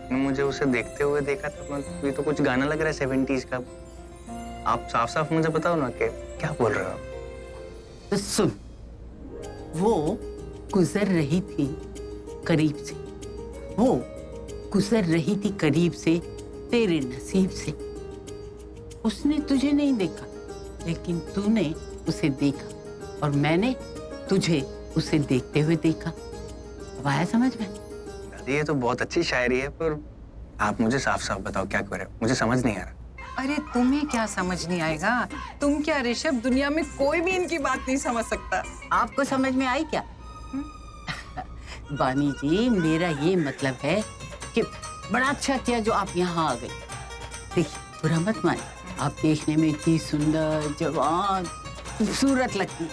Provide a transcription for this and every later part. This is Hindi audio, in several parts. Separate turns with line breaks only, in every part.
आपने मुझे उसे देखते हुए देखा था, मतलब ये तो कुछ गाना लग रहा है 70s का। आप साफ साफ मुझे बताओ ना कि क्या बोल रहे हो आप?
तो सुन, वो गुजर रही थी करीब से, वो गुजर रही थी करीब से तेरे नसीब से। उसने तुझे नहीं देखा, लेकिन तूने उसे देखा और मैंने तुझे उसे देखते हुए देखा। अब आया समझ में?
दादी ये तो बहुत अच्छी शायरी है, पर आप मुझे साफ साफ बताओ क्या करें, मुझे समझ नहीं आ रहा।
अरे तुम्हें क्या समझ नहीं आएगा? तुम क्या ऋषभ, दुनिया में कोई भी इनकी बात नहीं समझ सकता।
आपको समझ में आई क्या? बानी जी, मेरा ये मतलब है कि बड़ा अच्छा किया जो आप यहाँ आ गए। देखिए, बुरा मत माने, आप देखने में इतनी सुंदर, जवान, खूबसूरत लगती है,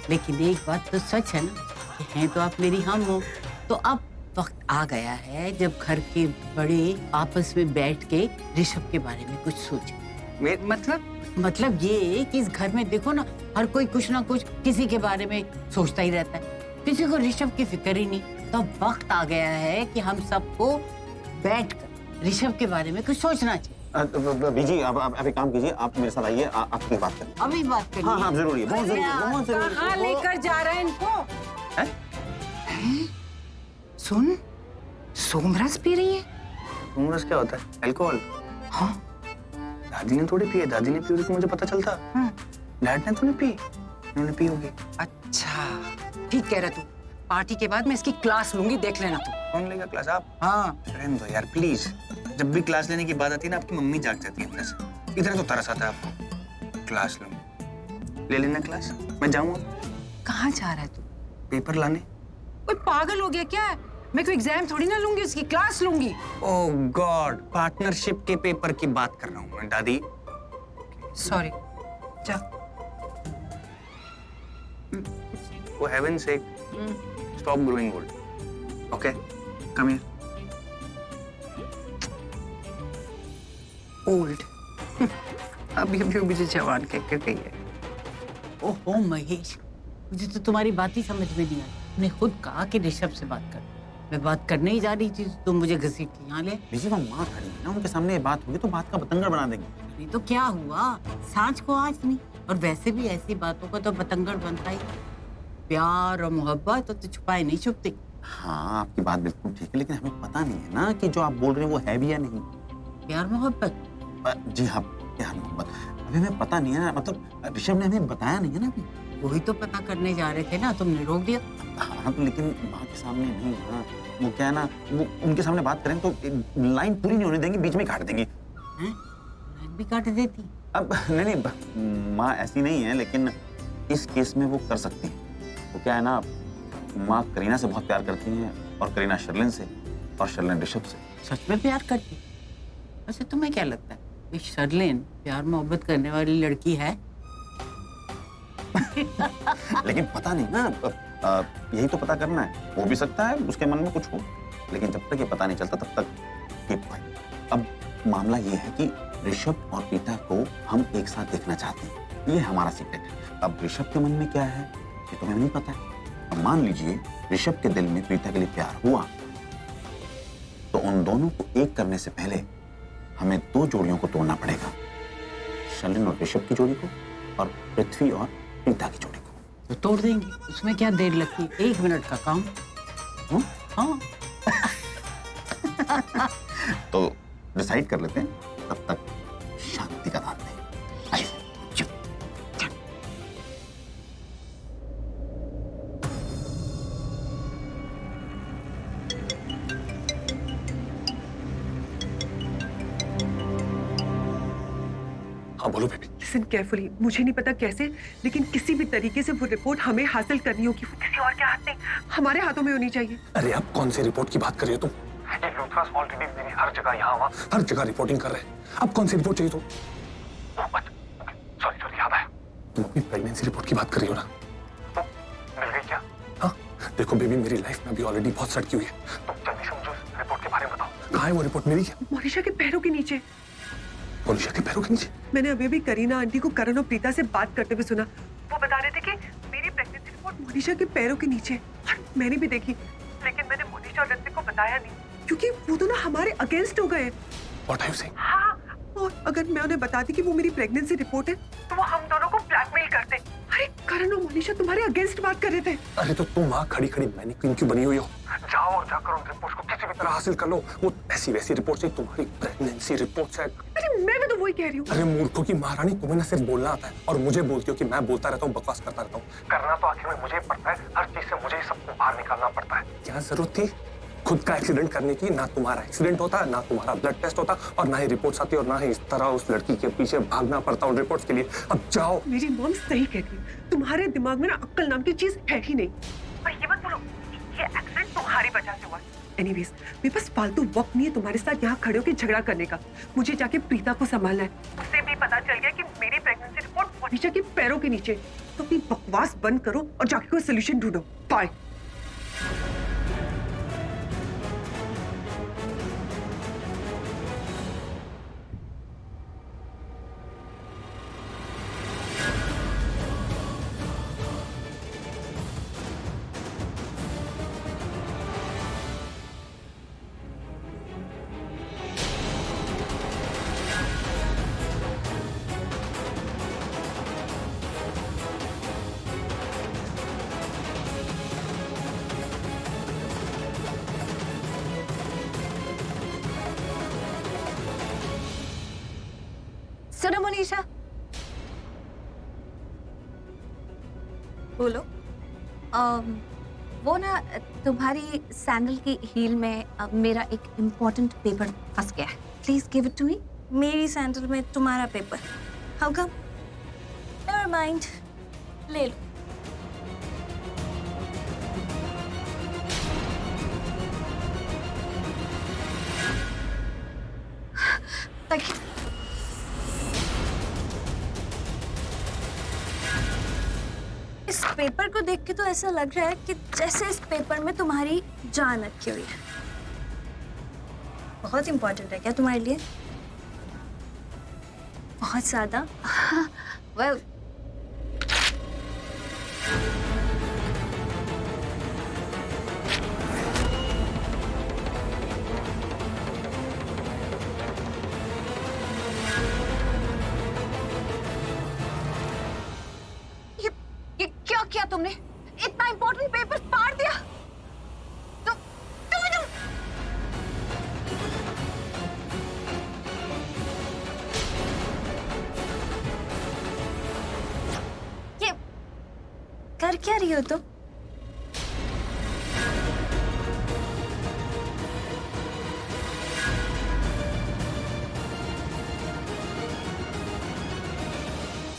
लेकिन एक बात तो सच है ना, कि हैं तो आप मेरी हम हो। तो अब वक्त आ गया है जब घर के बड़े आपस में बैठ के ऋषभ के बारे में कुछ सोचे। मतलब ये कि इस घर में देखो ना, हर कोई कुछ ना कुछ किसी के बारे में सोचता ही रहता है, किसी को ऋषभ की फिक्र ही नहीं। तो वक्त आ गया है कि हम सबको बैठकर ऋषभ के बारे में कुछ सोचना चाहिए।
बीजी, आप एक काम कीजिए, आप मेरे साथ आइए, आपकी बात करें।
अभी बात करिए।
हाँ, जरूरी है, बहुत जरूरी है, बहुत जरूरी है।
कहाँ लेकर जा रहा है इनको?
है?
सुन, सोमरस पी रही है।
सोमरस क्या होता है? अल्कोहल?
हाँ।
दादी ने थोड़ी पी है, दादी ने पी होती तो मुझे पता चलता। डैड ने तो नहीं पी, उन्होंने पी होगी।
अच्छा, ठीक कह रहा तू। पार्टी के बाद मैं इसकी क्लास लूंगी, देख लेना तू।
कौन लेगा क्लास? आप?
हाँ।
रहने दो यार प्लीज। जब भी क्लास लेने की बात आती है ना, आपकी मम्मी जाग जाती है अंदर से। इतना तो तरस आता है आपको। क्लास लूंगी, ले लेना क्लास, मैं जाऊंगा।
कहाँ जा रहा है तू?
पेपर लाने।
कोई पागल हो गया क्या? मैं कोई एग्जाम थोड़ी ना लूंगी, उसकी क्लास लूंगी।
ओह गॉड, पार्टनरशिप के पेपर की बात कर रहा हूँ मैं दादी।
सॉरी, जा।
For heaven's sake, stop growing old. Okay, come here.
Old. अभी अभी मुझे जवान कह कर गई है।
ओहो महेश, मुझे तो तुम्हारी बात ही समझ में नहीं आई। तुमने खुद कहा कि ऋषभ से बात कर। मैं बात करने ही जा रही थी, तुम मुझे घसीट के यहाँ ले।
बीजी, वो माँ खड़ी है ना, उनके सामने ये बात होगी तो बात का बतंगड़ बना देंगे।
नहीं तो क्या हुआ, सांझ को आज नहीं। और वैसे भी ऐसी बातों का तो बतंगड़ बनता ही। प्यार और मोहब्बत तो छुपाए नहीं छुपती।
हाँ, आपकी बात बिल्कुल ठीक है, लेकिन हमें पता नहीं है ना कि जो आप बोल रहे हैं वो है भी या नहीं।
प्यार मोहब्बत?
जी हाँ, प्यार मोहब्बत अभी हमें पता नहीं है ना, मतलब ऋषभ ने हमें बताया नहीं है ना अभी।
वही तो पता करने जा रहे थे ना, तुमने रोक दिया।
हाँ, तो लेकिन माँ के सामने नहीं ना, वो क्या है ना, वो उनके सामने बात करें तो लाइन पूरी नहीं होने देंगे, बीच में काट देंगी।
लाइन भी काट देती?
अब नहीं, माँ ऐसी नहीं है, लेकिन इस केस में वो कर सकती है। वो क्या है ना, माँ करीना से बहुत प्यार करती हैं और करीना शर्लिन से और शर्लिन ऋषभ से।
सच में प्यार करती? वैसे तुम्हें क्या लगता है, ये शर्लिन प्यार मोहब्बत करने वाली लड़की है?
लेकिन पता नहीं ना, यही तो पता करना है। हो भी सकता है उसके मन में कुछ हो, लेकिन जब तक ये पता नहीं चलता तब तक कीप क्वाइट। अब मामला ये है कि ऋषभ और प्रीता को हम एक साथ देखना चाहते हैं, ये हमारा सीक्रेट है। अब ऋषभ के मन में क्या है ये तो हमें नहीं पता है। अब मान लीजिए ऋषभ के दिल में प्रीता के लिए प्यार हुआ, तो उन दोनों को एक करने से पहले हमें दो जोड़ियों को तोड़ना पड़ेगा, शर्लिन और ऋषभ की जोड़ी को और पृथ्वी और प्रीता की जोड़ी को।
तो तोड़ देंगे, उसमें क्या देर लगती है, 1 मिनट का काम। हाँ।
तो डिसाइड कर लेते हैं, तब तक शांति का दान दें। आइए, चल।
हाँ बोलो बेबी।
लिसन केयरफुली, मुझे नहीं पता कैसे, लेकिन किसी भी तरीके से वो रिपोर्ट हमें हासिल करनी होगी। वो किसी और के हाथ नहीं, हमारे हाथों में होनी चाहिए।
अरे अब कौन सी रिपोर्ट की बात कर रही हो तुम? ये लूथरा स्मॉल टीवी मेरी हर जगह यहाँ वहाँ हर जगह रिपोर्टिंग कर रहे हैं। अब कौन सी रिपोर्ट चाहिए तुम? सॉरी याद आया, तुम अपनी प्रेगनेंसी रिपोर्ट की बात कर रही हो ना? तो मिल गई क्या? हाँ देखो बेबी, मेरी लाइफ में अभी ऑलरेडी बहुत सटकी हुई है, तुम जल्दी से मुझे उस रिपोर्ट के बारे में बताओ। कहाँ है वो रिपोर्ट? मेरी क्या?
मोनिशा के पैरों के नीचे।
मोनिशा के पैरों के नीचे?
मैंने अभी अभी करीना आंटी को करण और प्रीता से बात करते हुए सुना। वो बता रहे थे कि मेरी प्रेगनेंसी रिपोर्ट मोनिशा के पैरों के नीचे। मैंने भी देखी, लेकिन मैंने मोनिशा और ऋतिक को बताया नहीं। क्योंकि वो तो ना हमारे अगेंस्ट हो गए।
What are you saying?
हाँ, और अगर मैं उन्हें बताती कि वो मेरी प्रेगनेंसी रिपोर्ट है तो वो हम दोनों को ब्लैकमेल करते। अरे करण और मनीषा तुम्हारे अगेंस्ट बात कर रहे थे।
अरे तो तुम वहाँ खड़ी खड़ी मैंने क्यों बनी हुई हो? जाओ और जाकर उन रिपोर्ट्स को किसी भी तरह हासिल कर लो। वो ऐसी वैसी रिपोर्ट्स नहीं, तुम्हारी प्रेगनेंसी रिपोर्ट्स है।
अरे मैं भी तो वही कह रही हूँ।
अरे मूर्खों की महारानी, तुम्हें ना सिर्फ बोलना आता है और मुझे बोलती हो कि मैं बोलता रहता हूँ, बकवास करता रहता हूँ। करना तो आखिर में मुझे ही पड़ता है, हर चीज से मुझे ही सबको बाहर निकालना पड़ता है। क्या जरूरत थी खुद का एक्सीडेंट करने की? ना तुम्हारा एक्सीडेंट होता, ना तुम्हारा ब्लड टेस्ट होता, और ना ही रिपोर्ट्स आती, और ना ही इस तरह उस लड़की के पीछे भागना पड़ता उन रिपोर्ट्स के लिए। अब जाओ।
मेरी मॉम सही कहती है, तुम्हारे दिमाग में ना अक्ल नाम की चीज है ही नहीं। और ये मत बोलो ये एक्सीडेंट तुम्हारी वजह से हुआ। एनीवेज, मेरे पास फालतू वक्त नहीं है तुम्हारे साथ यहाँ खड़े होकर झगड़ा करने का। मुझे जाके प्रीता को संभालना है। उससे भी पता चल गया कि मेरी प्रेगनेंसी रिपोर्ट मनीषा के पैरों के नीचे। तो अपनी बकवास बंद करो और जाके कोई सोल्यूशन ढूंढो। बाय।
सुनो मनीषा, बोलो। वो ना तुम्हारी सैंडल की हील में मेरा एक इम्पोर्टेंट पेपर फंस गया है। Please give it to me. मेरी सैंडल में तुम्हारा paper? How come? Never mind, ले लो। Thank you. इस पेपर को देख के तो ऐसा लग रहा है कि जैसे इस पेपर में तुम्हारी जान रखी हुई है। बहुत इंपॉर्टेंट है क्या तुम्हारे लिए? बहुत ज्यादा? वेल, ये क्या किया तुमने? इतना इंपॉर्टेंट पेपर फाड़ दिया? तुम ये कर क्या रही हो तुम?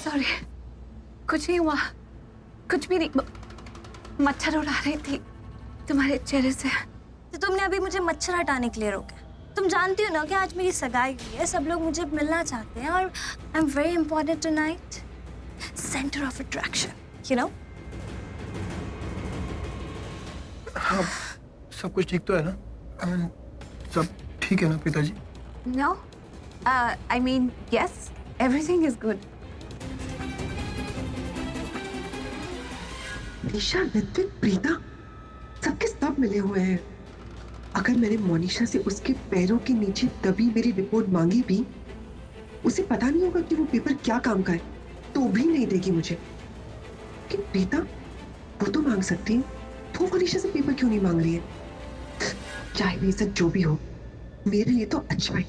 सॉरी, कुछ नहीं हुआ, कुछ भी नहीं। मच्छर उड़ा रही थी तुम्हारे चेहरे से। तो तुमने अभी मुझे मच्छर हटाने के लिए रोका? तुम जानती हो ना कि आज मेरी सगाई हुई है, सब लोग मुझे मिलना चाहते हैं और I am very important tonight, centre of attraction, you know.
हाँ, सब कुछ ठीक तो है ना? I mean, सब ठीक है ना पिताजी?
No, I mean yes, everything is good.
Manisha, Nitin, Preeta सबके सब मिले हुए हैं। अगर मैंने मोनिशा से उसके पैरों के नीचे दबी मेरी रिपोर्ट मांगी भी, उसे पता नहीं होगा कि वो पेपर क्या काम का है, तो भी नहीं देगी मुझे। कि प्रीता वो तो मांग सकती है, तो मोनिशा से पेपर क्यों नहीं मांग रही है? चाहे बेशक जो भी हो, मेरे लिए तो अच्छा है।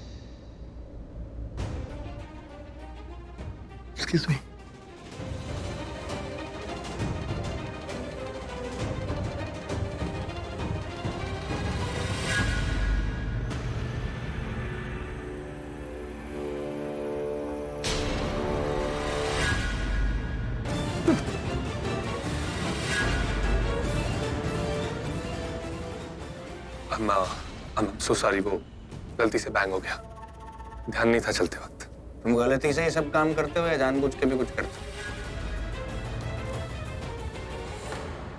Excuse me.
I'm so sorry, वो गलती से बैंग हो गया, ध्यान नहीं था चलते वक्त।
तुम गलती से ये सब काम करते हो या जानबूझ के भी कुछ करते हो?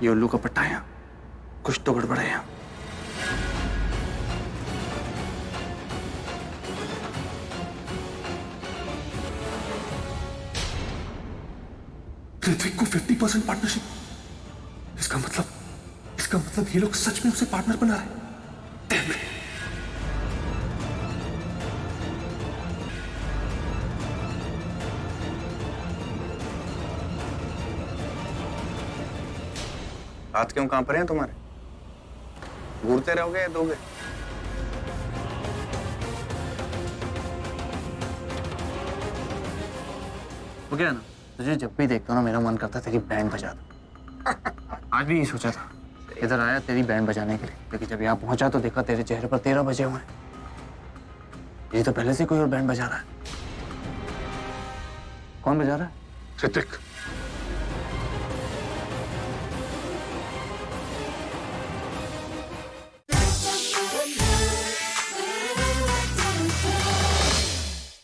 ये उल्लू का पट्टा है, कुछ तो गड़बड़ है यहाँ।
ऋत्विक को 50% पार्टनरशिप। इसका मतलब ये लोग सच में उसे पार्टनर बना रहे हैं। Damn it.
हाथ क्यों कांप रहे हैं तुम्हारे? घूरते रहोगे या दोगे?
वो क्या है ना, तुझे जब भी देखता हूँ ना मेरा मन करता है तेरी बैंड बजा दूं। आज भी ये सोचा था, इधर आया तेरी बैंड बजाने के लिए, लेकिन जब यहाँ पहुंचा तो देखा तेरे चेहरे पर 13 बजे हुए हैं। ये तो पहले से कोई और बैंड बजा रहा है। कौन बजा रहा है?
ऋतिक,